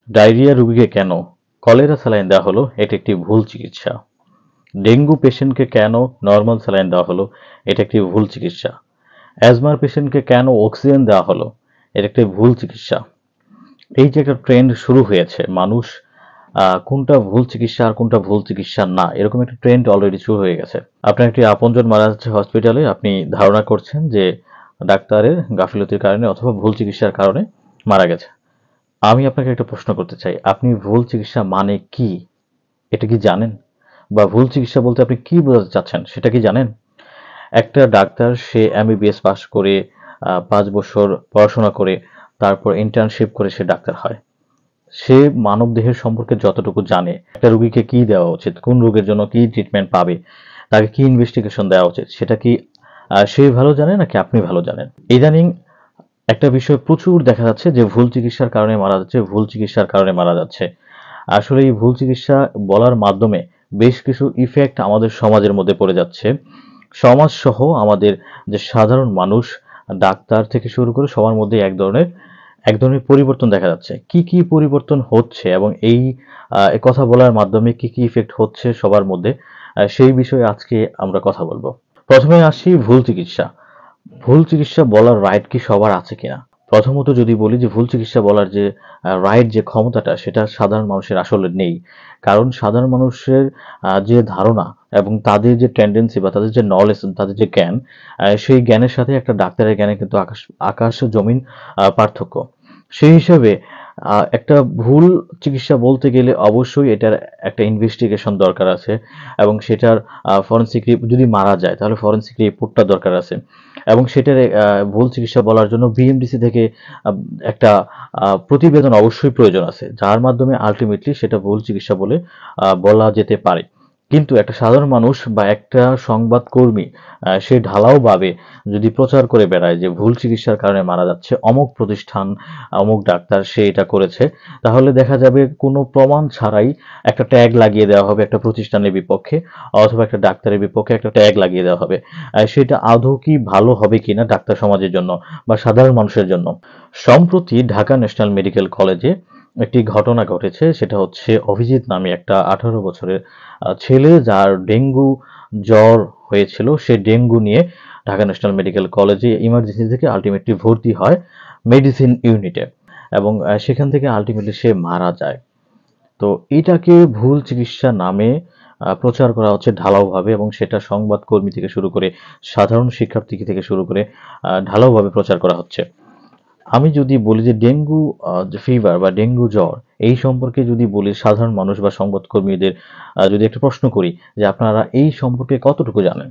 Diarrhoea রোগীকে কেন cholera saline দেওয়া হলো, এটা একটি ভুল চিকিৎসা। ডেঙ্গু পেশেন্টকে কেন নরমাল স্যালাইন দেওয়া হলো, এটা একটি ভুল চিকিৎসা। অ্যাজমার পেশেন্টকে কেন অক্সিজেন দেওয়া হলো, এটা একটি ভুল চিকিৎসা। এই যে একটা ট্রেন্ড শুরু হয়েছে, মানুষ কোনটা ভুল চিকিৎসা আর কোনটা ভুল চিকিৎসা না, এরকম একটা ট্রেন্ড অলরেডি শুরু হয়ে গেছে। আপনার একটি আপনজন মারা যাচ্ছে হসপিটালে, আপনি ধারণা করছেন যে ডাক্তারের গাফিলতির কারণে অথবা ভুল চিকিৎসার কারণে মারা গেছে। আমি আপনাকে একটা প্রশ্ন করতে চাই, আপনি ভুল চিকিৎসা মানে কি এটা কি জানেন? বা ভুল চিকিৎসা বলতে আপনি কি বোঝাতে চাচ্ছেন সেটা কি জানেন? একটা ডাক্তার সে এমবিবিএস পাস করে 5 বছর পড়াশোনা করে তারপর ইন্টার্নশিপ করে সে ডাক্তার হয়। সে মানবদেহের সম্পর্কে যতটুকু জানে, একটা রোগীকে কি দেওয়া উচিত, কোন রোগের জন্য কি ট্রিটমেন্ট পাবে, তাকে কি ইনভেস্টিগেশন দেওয়া উচিত, সেটা কি সে ভালো জানে নাকি আপনি ভালো জানেন? ইদানিং একটা বিষয় প্রচুর দেখা যাচ্ছে যে ভুল চিকিৎসার কারণে মারা যাচ্ছে, ভুল চিকিৎসার কারণে মারা যাচ্ছে। আসলে এই ভুল চিকিৎসা বলার মাধ্যমে বেশ কিছু ইফেক্ট আমাদের সমাজের মধ্যে পড়ে যাচ্ছে। সমাজ সহ আমাদের যে সাধারণ মানুষ, ডাক্তার থেকে শুরু করে সবার মধ্যে এক ধরনের পরিবর্তন দেখা যাচ্ছে। কি কি পরিবর্তন হচ্ছে এবং এই কথা বলার মাধ্যমে কি কি ইফেক্ট হচ্ছে সবার মধ্যে, সেই বিষয়ে আজকে আমরা কথা বলবো। প্রথমে আসি ভুল চিকিৎসা। ভুল চিকিৎসা বলার রাইট কি সবার আছে কিনা? প্রথমত যদি বলি যে ভুল চিকিৎসা বলার যে রাইট যে ক্ষমতাটা সেটা সাধারণ মানুষের আসলে নেই। কারণ সাধারণ মানুষের যে ধারণা এবং তাদের যে টেন্ডেন্সি বা তাদের যে নলেজ, তাদের যে জ্ঞান, সেই জ্ঞানের সাথে একটা ডাক্তারের জ্ঞানে কিন্তু আকাশ আকাশ জমিন পার্থক্য। সেই হিসাবে একটা ভুল চিকিৎসা বলতে গেলে অবশ্যই এটার একটা ইনভেস্টিগেশন দরকার আছে এবং সেটার ফরেনসিক যদি মারা যায় তাহলে ফরেনসিক রিপোর্টটা দরকার আছে এবং সেটার ভুল চিকিৎসা বলার জন্য বিএমডিসি থেকে আ একটা প্রতিবেদন অবশ্যই প্রয়োজন আছে। যার মাধ্যমে আল্টিমেটলি সেটা ভুল চিকিৎসা বলে বলা যেতে পারে। কিন্তু একটা সাধারণ মানুষ বা একটা সংবাদকর্মী সে ঢালাওভাবে যদি প্রচার করে বেড়ায় যে ভুল চিকিৎসার কারণে মারা যাচ্ছে অমুক প্রতিষ্ঠান, অমুক ডাক্তার সে এটা করেছে, তাহলে দেখা যাবে কোনো প্রমাণ ছাড়াই একটা ট্যাগ লাগিয়ে দেওয়া হবে একটা প্রতিষ্ঠানের বিপক্ষে অথবা একটা ডাক্তারের বিপক্ষে একটা ট্যাগ লাগিয়ে দেওয়া হবে। সেটা আদৌ কি ভালো হবে কিনা ডাক্তার সমাজের জন্য বা সাধারণ মানুষের জন্য? সম্প্রতি ঢাকা ন্যাশনাল মেডিকেল কলেজে একটি ঘটনা ঘটেছে, সেটা হচ্ছে অভিজিৎ নামে একটা 18 বছরের ছেলে যার ডেঙ্গু জ্বর হয়েছিল। সে ডেঙ্গু নিয়ে ঢাকা ন্যাশনাল মেডিকেল কলেজে ইমার্জেন্সি থেকে আলটিমেটলি ভর্তি হয় মেডিসিন ইউনিটে এবং সেখান থেকে আলটিমেটলি সে মারা যায়। তো এটাকে ভুল চিকিৎসা নামে প্রচার করা হচ্ছে ঢালাওভাবে এবং সেটা সংবাদকর্মী থেকে শুরু করে সাধারণ শিক্ষার্থী থেকে শুরু করে ঢালাওভাবে প্রচার করা হচ্ছে। আমি যদি বলি যে ডেঙ্গু যে ফিভার বা ডেঙ্গু জ্বর এই সম্পর্কে যদি বলি সাধারণ মানুষ বা সংবাদকর্মীদের যদি একটা প্রশ্ন করি যে আপনারা এই সম্পর্কে কতটুকু জানেন?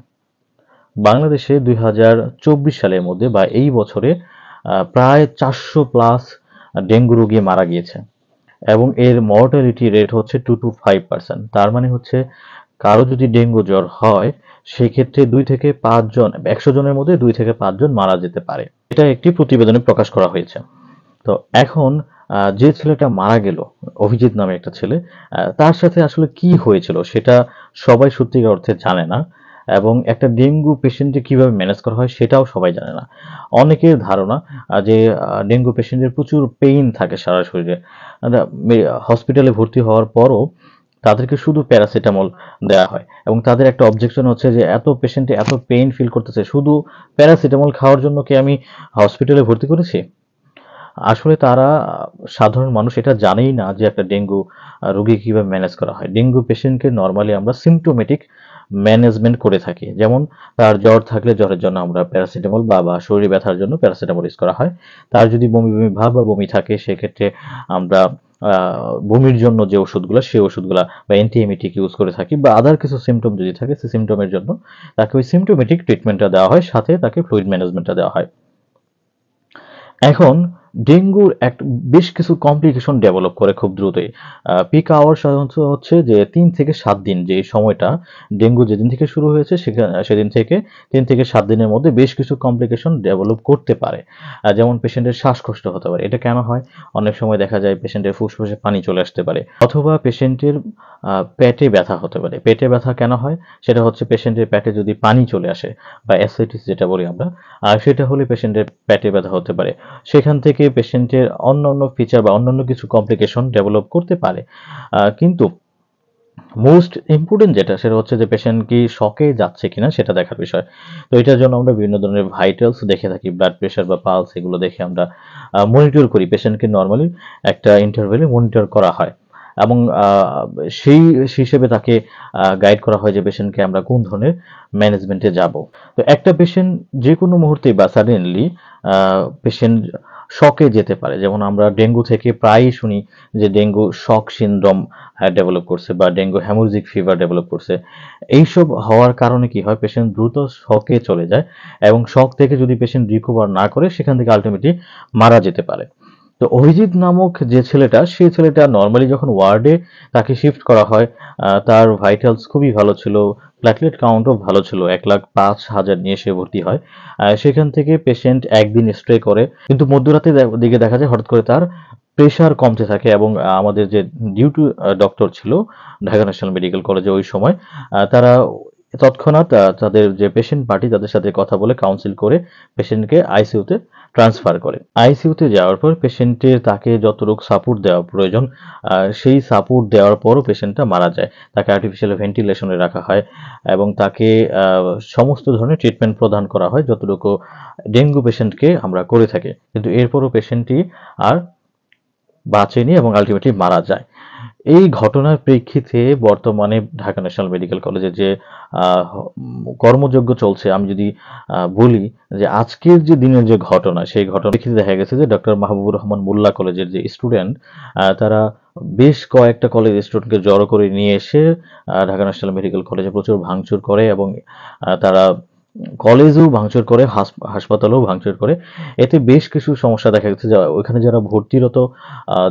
বাংলাদেশে 2024 সালের মধ্যে বা এই বছরে প্রায় 400 প্লাস ডেঙ্গু রোগী মারা গিয়েছে এবং এর মর্টালিটি রেট হচ্ছে 2 to 5%। তার মানে হচ্ছে কারো যদি ডেঙ্গু জ্বর হয় সেক্ষেত্রে 2 থেকে 5 জন, 100 জনের মধ্যে 2 থেকে 5 জন মারা যেতে পারে। এটা একটি প্রতিবেদনে প্রকাশ করা হয়েছে। তো এখন যে ছেলেটা মারা গেল, অভিজিৎ নামে একটা ছেলে, তার সাথে আসলে কি হয়েছিল সেটা সবাই সত্যিকার অর্থে জানে না এবং একটা ডেঙ্গু পেশেন্টকে কিভাবে ম্যানেজ করা হয় সেটাও সবাই জানে না। অনেকের ধারণা যে ডেঙ্গু পেশেন্টের প্রচুর পেইন থাকে সারা শরীরে। হসপিটালে ভর্তি হওয়ার পরও তাদেরকে শুধু প্যারাসিটামল দেওয়া হয় এবং তাদের একটা অবজেকশন হচ্ছে যে এত পেশেন্টে এত পেইন ফিল করতেছে, শুধু প্যারাসিটামল খাওয়ার জন্য কি আমি হসপিটালে ভর্তি করেছি? আসলে তারা সাধারণ মানুষ এটা জানেই না যে একটা ডেঙ্গু রোগী কিভাবে ম্যানেজ করা হয়। ডেঙ্গু পেশেন্টকে নরমালি আমরা সিম্পটোমেটিক ম্যানেজমেন্ট করে থাকি। যেমন তার জ্বর থাকলে জ্বরের জন্য আমরা প্যারাসিটামল বা শরীরে ব্যথার জন্য প্যারাসিটামল ইউজ করা হয়। তার যদি বমি, বমি ভাব বা বমি থাকে সেক্ষেত্রে আমরা বমির জন্য যে ওষুধগুলা সেই ওষুধগুলা বা অ্যান্টিএমিটিক ইউজ করে থাকি বা আদার কিছু সিম্পটম যদি থাকে সেই সিম্পটমের জন্য তাকে ওই সিম্পটোমেটিক ট্রিটমেন্টটা দেওয়া হয়, সাথে তাকে ফ্লুইড ম্যানেজমেন্টটা দেওয়া হয়। এখন ডেঙ্গুর বেশ কিছু কমপ্লিকেশন ডেভেলপ করে খুব দ্রুতই। পিক আওয়ার সাধারণত হচ্ছে যে 3 থেকে 7 দিন, যে সময়টা ডেঙ্গু যেদিন থেকে শুরু হয়েছে সেদিন থেকে 3 থেকে 7 দিনের মধ্যে বেশ কিছু কমপ্লিকেশন ডেভেলপ করতে পারে। যেমন পেশেন্টের শ্বাসকষ্ট হতে পারে। এটা কেন হয়? অনেক সময় দেখা যায় পেশেন্টের ফুসফুসে পানি চলে আসতে পারে অথবা পেশেন্টের পেটে ব্যথা হতে পারে। পেটে ব্যথা কেন হয়? সেটা হচ্ছে পেশেন্টের পেটে যদি পানি চলে আসে বা অ্যাসাইটিস যেটা বলি আমরা, সেটা হলে পেশেন্টের পেটে ব্যথা হতে পারে। সেখান থেকে থেকে পেশেন্টের অন্যান্য ফিচার বা অন্যান্য কিছু কমপ্লিকেশন ডেভেলপ করতে পারে। কিন্তু মোস্ট ইম্পর্টেন্ট যেটা সেটা হচ্ছে যে পেশেন্ট কি শকে যাচ্ছে কিনা সেটা দেখার বিষয়। তো এটার জন্য আমরা বিভিন্ন ধরনের ভাইটালস দেখে থাকি, ব্লাড প্রেশার বা পালস এগুলো দেখে আমরা মনিটর করি। পেশেন্টকে নর্মালি একটা ইন্টারভ্যালে মনিটর করা হয় এবং সেই হিসেবে তাকে গাইড করা হয় যে পেশেন্টকে আমরা কোন ধরনের ম্যানেজমেন্টে যাব। তো একটা পেশেন্ট যে কোনো মুহূর্তে বা সাডেনলি পেশেন্ট শকে যেতে পারে। যেমন আমরা ডেঙ্গু থেকে প্রায়ই শুনি যে ডেঙ্গু শক সিনড্রোম ডেভেলপ করছে বা ডেঙ্গু হ্যামোরেজিক ফিভার ডেভেলপ করছে। এইসব হওয়ার কারণে কি হয়, পেশেন্ট দ্রুত শকে চলে যায় এবং শক থেকে যদি পেশেন্ট রিকভার না করে সেখান থেকে আলটিমেটলি মারা যেতে পারে। তো অভিজিৎ নামক যে ছেলেটা, সেই ছেলেটা নর্মালি যখন ওয়ার্ডে তাকে শিফট করা হয়, তার ভাইটালস খুবই ভালো ছিল, প্ল্যাটলেট কাউন্টও ভালো ছিল, 1,05,000 নিয়ে সে ভর্তি হয়। সেখান থেকে পেশেন্ট একদিন স্ট্রে করে, কিন্তু মধ্যরাতের দিকে দেখা যায় হঠাৎ করে তার প্রেশার কমতে থাকে এবং আমাদের যে ডিউটি ডক্টর ছিল ঢাকা ন্যাশনাল মেডিকেল কলেজে ওই সময়, তারা তৎক্ষণাৎ তাদের যে পেশেন্ট পার্টি তাদের সাথে কথা বলে কাউন্সিল করে পেশেন্টকে আইসিইউতে ট্রান্সফার করে। আইসিইউতে যাওয়ার পর পেশেন্টের তাকে যতটুকু সাপোর্ট দেওয়া প্রয়োজন সেই সাপোর্ট দেওয়ার পরও পেশেন্টটা মারা যায়। তাকে আর্টিফিশিয়াল ভেন্টিলেশনে রাখা হয় এবং তাকে সমস্ত ধরনের ট্রিটমেন্ট প্রদান করা হয় যতটুকু ডেঙ্গু পেশেন্টকে আমরা করে থাকি। কিন্তু এরপরও পেশেন্টটি আর বাঁচেনি এবং আলটিমেটলি মারা যায়। এই ঘটনার প্রেক্ষিতে বর্তমানে ঢাকা ন্যাশনাল মেডিকেল কলেজে যে কর্মযজ্ঞ চলছে, আমি যদি বলি যে আজকের যে দিনের যে ঘটনা, সেই ঘটনার প্রেক্ষিতে দেখা গেছে যে ডক্টর মাহবুবুর রহমান মোল্লা কলেজের যে স্টুডেন্ট, তারা বেশ কয়েকটা কলেজ স্টুডেন্টকে জড়ো করে নিয়ে এসে ঢাকা ন্যাশনাল মেডিকেল কলেজে প্রচুর ভাঙচুর করে এবং তারা কলেজেও ভাঙচুর করে, হাসপাতালেও ভাঙচুর করে। এতে বেশ কিছু সমস্যা দেখা গেছে যে ওইখানে যারা ভর্তিরত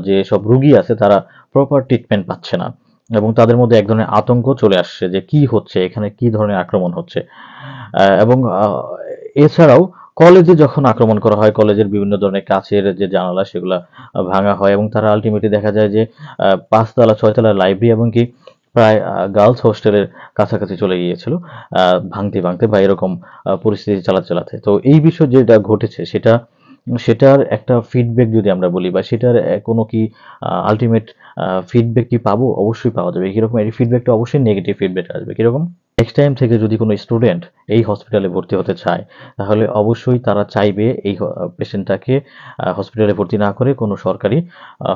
যে সব রুগী আছে তারা প্রপার ট্রিটমেন্ট পাচ্ছে না এবং তাদের মধ্যে এক ধরনের আতঙ্ক চলে আসছে যে কি হচ্ছে, এখানে কি ধরনের আক্রমণ হচ্ছে। এবং এছাড়াও কলেজে যখন আক্রমণ করা হয়, কলেজের বিভিন্ন ধরনের কাচের যে জানালা সেগুলা ভাঙা হয় এবং তারা আলটিমেটলি দেখা যায় যে 5 তলা 6 তলা লাইব্রেরি এবং কি প্রায় গার্লস হোস্টেলের কাছাকাছি চলে গিয়েছিল ভাঙতে ভাঙতে বা এরকম পরিস্থিতি চালাতে। তো এই বিষয় যেটা ঘটেছে সেটার একটা ফিডব্যাক যদি আমরা বলি বা সেটার কোনো কি আলটিমেট ফিডব্যাক কি পাবো? অবশ্যই পাওয়া যাবে। কিরকম? এই ফিডব্যাকটা অবশ্যই নেগেটিভ ফিডব্যাক আসবে। কিরকম? নেক্সট টাইম থেকে যদি কোনো স্টুডেন্ট এই হসপিটালে ভর্তি হতে চায়, তাহলে অবশ্যই তারা চাইবে এই পেশেন্টটাকে হসপিটালে ভর্তি না করে কোনো সরকারি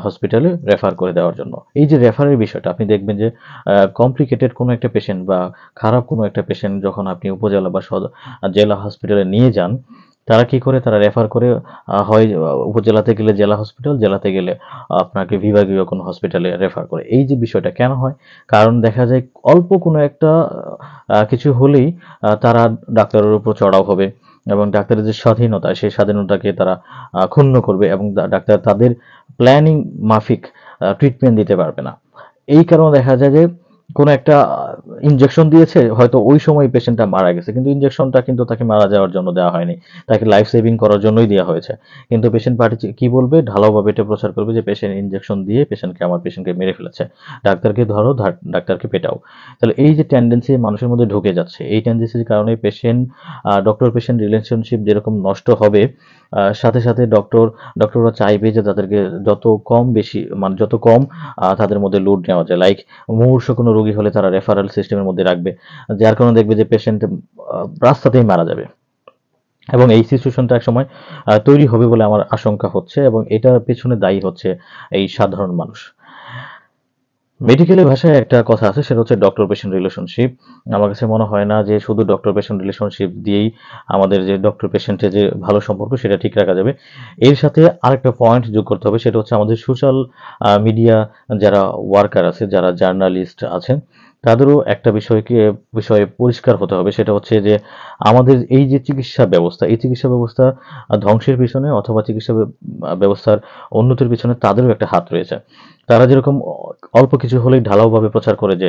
হসপিটালে রেফার করে দেওয়ার জন্য। এই যে রেফারের বিষয়টা, আপনি দেখবেন যে কমপ্লিকেটেড কোনো একটা পেশেন্ট বা খারাপ কোনো একটা পেশেন্ট যখন আপনি উপজেলা বা জেলা হসপিটালে নিয়ে যান, তারা কি করে? তারা রেফার করে হয় উপজেলাতে গেলে জেলা হসপিটাল, জেলাতে গেলে আপনাকে বিভাগীয় কোনো হসপিটালে রেফার করে। এই যে বিষয়টা কেন হয়? কারণ দেখা যায় অল্প কোনো একটা কিছু হলেই তারা ডাক্তারের উপর চড়াও হবে এবং ডাক্তারের যে স্বাধীনতা, সেই স্বাধীনতাকে তারা ক্ষুণ্ণ করবে এবং ডাক্তার তাদের প্ল্যানিং মাফিক ট্রিটমেন্ট দিতে পারবে না। এই কারণে দেখা যায় যে কোনো একটা ইনজেকশন দিয়েছে, হয়তো ওই সময় পেশেন্টটা মারা গেছে, কিন্তু ইনজেকশনটা কিন্তু তাকে মারা যাওয়ার জন্য দেওয়া হয়নি, তাকে লাইফ সেভিং করার জন্যই দেওয়া হয়েছে। কিন্তু পেশেন্ট পার্টি কি বলবে? ঢালাওভাবে এটা প্রচার করবে যে পেশেন্ট ইনজেকশন দিয়ে আমার পেশেন্টকে মেরে ফেলেছে, ডাক্তারকে ধরো, ডাক্তারকে পেটাও। তাহলে এই যে টেন্ডেন্সি মানুষের মধ্যে ঢুকে যাচ্ছে, এই টেন্ডেন্সির কারণে ডক্টর পেশেন্ট রিলেশনশিপ যেরকম নষ্ট হবে, সাথে সাথে ডক্টররা চাইবে যে তাদেরকে যত কম তাদের মধ্যে লোড নেওয়া যায়। লাইক মুমূর্ষু কোনো রোগী হলে তারা রেফারেল সিস্টেমের মধ্যে রাখবে, যার কারণে দেখবে যে পেশেন্ট রাস্তাতেই মারা যাবে এবং এই সিচুয়েশনটা একসময় তৈরি হবে বলে আমার আশঙ্কা হচ্ছে এবং এটার পেছনে দায়ী হচ্ছে এই সাধারণ মানুষ। মেডিকেলের ভাষায় একটা কথা আছে, সেটা হচ্ছে ডক্টর পেশেন্ট রিলেশনশিপ। আমার কাছে মনে হয় না যে শুধু ডক্টর পেশেন্ট রিলেশনশিপ দিয়েই আমাদের যে ডক্টর পেশেন্টের যে ভালো সম্পর্ক সেটা ঠিক রাখা যাবে। এর সাথে আরেকটা পয়েন্ট যোগ করতে হবে, সেটা হচ্ছে আমাদের সোশ্যাল মিডিয়া যারা ওয়ার্কার আছে, যারা জার্নালিস্ট আছেন, তাদেরও একটা বিষয়ে পরিষ্কার হতে হবে। সেটা হচ্ছে যে আমাদের এই যে এই চিকিৎসা ব্যবস্থা ধ্বংসের পিছনে অথবা চিকিৎসা ব্যবস্থার উন্নতির পিছনে তাদেরও একটা হাত রয়েছে। তারা যেরকম অল্প কিছু হলেই ঢালাওভাবে প্রচার করে যে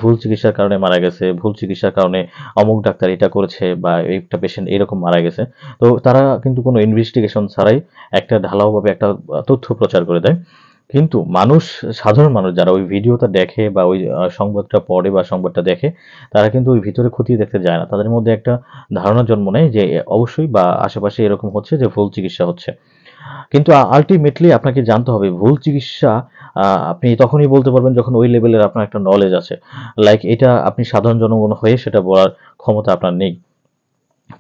ভুল চিকিৎসার কারণে মারা গেছে, ভুল চিকিৎসার কারণে অমুক ডাক্তার এটা করেছে বা একটা পেশেন্ট এরকম মারা গেছে, তো তারা কিন্তু কোনো ইনভেস্টিগেশন ছাড়াই একটা ঢালাওভাবে একটা তথ্য প্রচার করে দেয়। কিন্তু সাধারণ মানুষ যারা ওই ভিডিওটা দেখে বা ওই সংবাদটা পড়ে বা সংবাদটা দেখে, তারা কিন্তু ওই ভিতরে খতিয়ে দেখতে যায় না। তাদের মধ্যে একটা ধারণা জন্ম নেয় যে অবশ্যই বা আশেপাশে এরকম হচ্ছে যে ভুল চিকিৎসা হচ্ছে। কিন্তু আল্টিমেটলি আপনাকে জানতে হবে ভুল চিকিৎসা আপনি তখনই বলতে পারবেন যখন ওই লেভেলের আপনার একটা নলেজ আছে। লাইক এটা আপনি সাধারণ জনগণ হয়ে সেটা বলার ক্ষমতা আপনার নেই।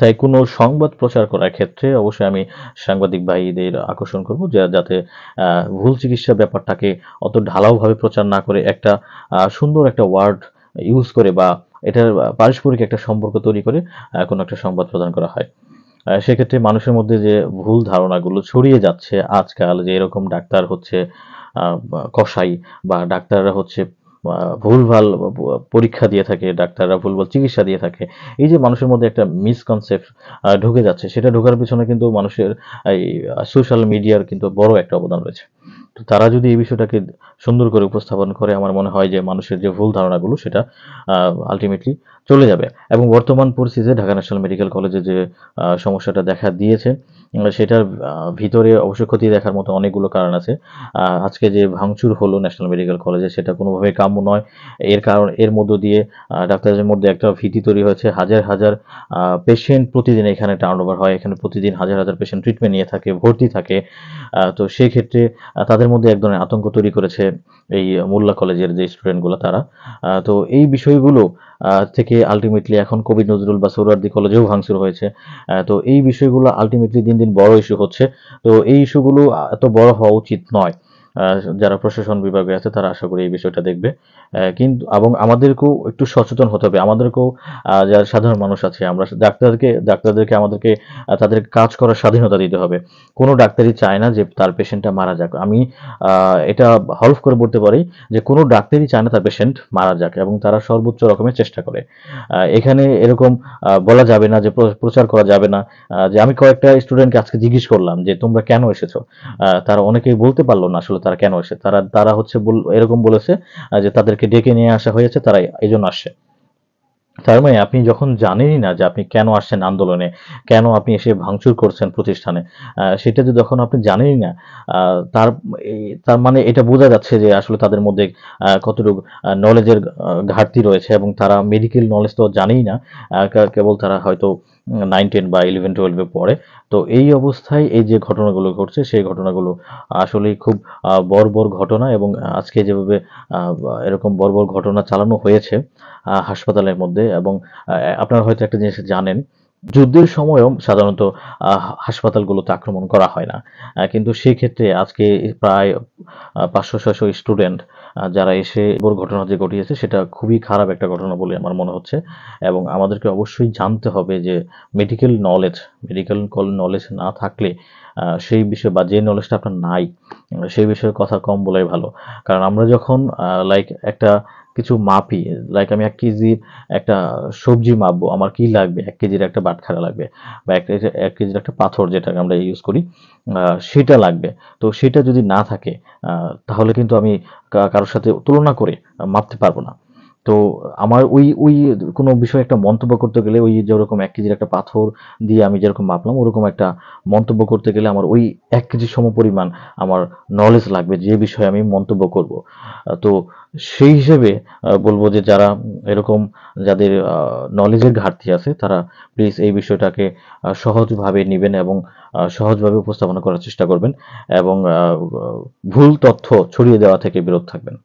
তাই কোনো সংবাদ প্রচার করার ক্ষেত্রে অবশ্যই আমি সাংবাদিক ভাইদের আকর্ষণ করব যে যাতে ভুল চিকিৎসা ব্যাপারটাকে অত ঢালাওভাবে প্রচার না করে একটা সুন্দর একটা ওয়ার্ড ইউজ করে বা এটার পারস্পরিক একটা সম্পর্ক তৈরি করে কোনো একটা সংবাদ প্রদান করা হয়। সেক্ষেত্রে মানুষের মধ্যে যে ভুল ধারণাগুলো ছড়িয়ে যাচ্ছে আজকাল যে এরকম ডাক্তার হচ্ছে কসাই বা ডাক্তাররা হচ্ছে ভুলভাল পরীক্ষা দিয়ে থাকে, ডাক্তাররা ভুলভাল চিকিৎসা দিয়ে থাকে। এই যে মানুষের মধ্যে একটা মিসকনসেপ্ট ঢুকে যাচ্ছে, সেটা ঢোকার পিছনে কিন্তু মানুষের এই সোশ্যাল মিডিয়ার কিন্তু বড় একটা অবদান রয়েছে। তো তারা যদি এই বিষয়টাকে সুন্দর করে উপস্থাপন করে আমার মনে হয় যে মানুষের যে ভুল ধারণাগুলো সেটা আলটিমেটলি চলে যাবে। এবং বর্তমান পরিস্থিতিতে ঢাকা ন্যাশনাল মেডিকেল কলেজে যে সমস্যাটা দেখা দিয়েছে সেটার ভিতরে অবশ্যই খতিয়ে দেখার মতো অনেকগুলো কারণ আছে। আজকে যে ভাঙচুর হলো ন্যাশনাল মেডিকেল কলেজে সেটা কোনোভাবেই কাম্য নয়। এর মধ্য দিয়ে ডাক্তারদের মধ্যে একটা ভীতি তৈরি হয়েছে। হাজার হাজার পেশেন্ট প্রতিদিন এখানে টার্নওভার হয়। এখানে প্রতিদিন হাজার হাজার পেশেন্ট ট্রিটমেন্ট নিয়ে থাকে, ভর্তি থাকে। তো সেই ক্ষেত্রে তাদের মধ্যে এক ধরনের আতঙ্ক তৈরি করেছে এই মোল্লা কলেজের যে স্টুডেন্টগুলো তারা। তো এই বিষয়গুলো থেকে আল্টিমেটলি এখন কবি নজরুল বা সোহরাওয়ার্দী কলেজেও ভাঙচুর হয়েছে। তো এই বিষয়গুলো আল্টিমেটলি দিন দিন বড় ইস্যু হচ্ছে। তো এই ইস্যুগুলো এত বড় হওয়া উচিত নয়। যারা প্রশাসন বিভাগে আছে তারা আশা করি এই বিষয়টা দেখবে। কিন্তু এবং আমাদেরকেও একটু সচেতন হতে হবে। আমাদেরকেও যারা সাধারণ মানুষ আছে আমরা ডাক্তারদেরকে আমাদেরকে তাদের কাজ করার স্বাধীনতা দিতে হবে। কোনো ডাক্তারই চায় না যে তার পেশেন্টটা মারা যাক। আমি এটা হলফ করে বলতে পারি যে কোনো ডাক্তারই চায় না তার পেশেন্ট মারা যাক এবং তারা সর্বোচ্চ রকমের চেষ্টা করে। এখানে এরকম বলা যাবে না যে প্রচার করা যাবে না যে আমি কয়েকটা স্টুডেন্টকে আজকে জিজ্ঞেস করলাম যে তোমরা কেন এসেছো? তারা অনেকেই বলতে পারলো না আসলে তারা কেন এসেছে। তারা হচ্ছে এরকম বলেছে যে তাদেরকে ডেকে নিয়ে আসা হয়েছে তারা এইজন্য আসছে। তার মানে আপনি যখন জানেনই না যে আপনি কেন আসছেন আন্দোলনে, কেন আপনি এসে ভাঙচুর করছেন প্রতিষ্ঠানে, সেটা যদি যখন আপনি জানেনই না, আ তার তার মানে এটা বোঝা যাচ্ছে যে আসলে তাদের মধ্যে কতটুকু নলেজের ঘাটতি রয়েছে এবং তারা মেডিকেল নলেজ তো জানেই না। কেবল তারা হয়তো 9-10 বা 11-12 এ পড়ে। তো এই অবস্থায় এই যে ঘটনাগুলো ঘটছে, সেই ঘটনাগুলো আসলেই খুব বর্বর ঘটনা এবং আজকে যেভাবে এরকম বর্বর ঘটনা চালানো হয়েছে হাসপাতালের মধ্যে এবং আপনারা হয়তো একটা জিনিস জানেন, যুদ্ধের সময়ও সাধারণত হাসপাতালগুলোতে আক্রমণ করা হয় না। কিন্তু সেক্ষেত্রে আজকে প্রায় ৫০০-৬০০ স্টুডেন্ট যারা এসে ঘটনা যে ঘটিয়েছে সেটা খুবই খারাপ একটা ঘটনা বলে আমার মনে হচ্ছে এবং আমাদেরকে অবশ্যই জানতে হবে যে মেডিকেল নলেজ না থাকলে সেই বিষয়ে বা যে নলেজটা আপনার নাই সেই বিষয়ে কথা কম বলাই ভালো। কারণ আমরা যখন লাইক একটা কিছু মাপি, লাইক আমি ১ কেজির একটা সবজি মাপবো, আমার কি লাগবে? ১ কেজির একটা বাটখারা লাগবে বা ১ কেজির একটা পাথর যেটাকে আমরা ইউজ করি, সেটা লাগবে। তো সেটা যদি না থাকে তাহলে কিন্তু আমি কারো সাথে তুলনা করে মাপতে পারবো না। তো আমার ওই কোনো বিষয়ে একটা মন্তব্য করতে গেলে ওই যেরকম ১ কেজির একটা পাথর দিয়ে আমি যেরকম মাপলাম ওরকম একটা মন্তব্য করতে গেলে আমার ওই ১ কেজি সমপরিমাণ আমার নলেজ লাগবে যে বিষয়ে আমি মন্তব্য করব। তো সেই হিসেবে বলব যে যারা এরকম যাদের নলেজের ঘাটতি আছে তারা প্লিজ এই বিষয়টাকে সহজভাবে নিবেন এবং সহজভাবে উপস্থাপনা করার চেষ্টা করবেন এবং ভুল তথ্য ছড়িয়ে দেওয়া থেকে বিরত থাকবেন।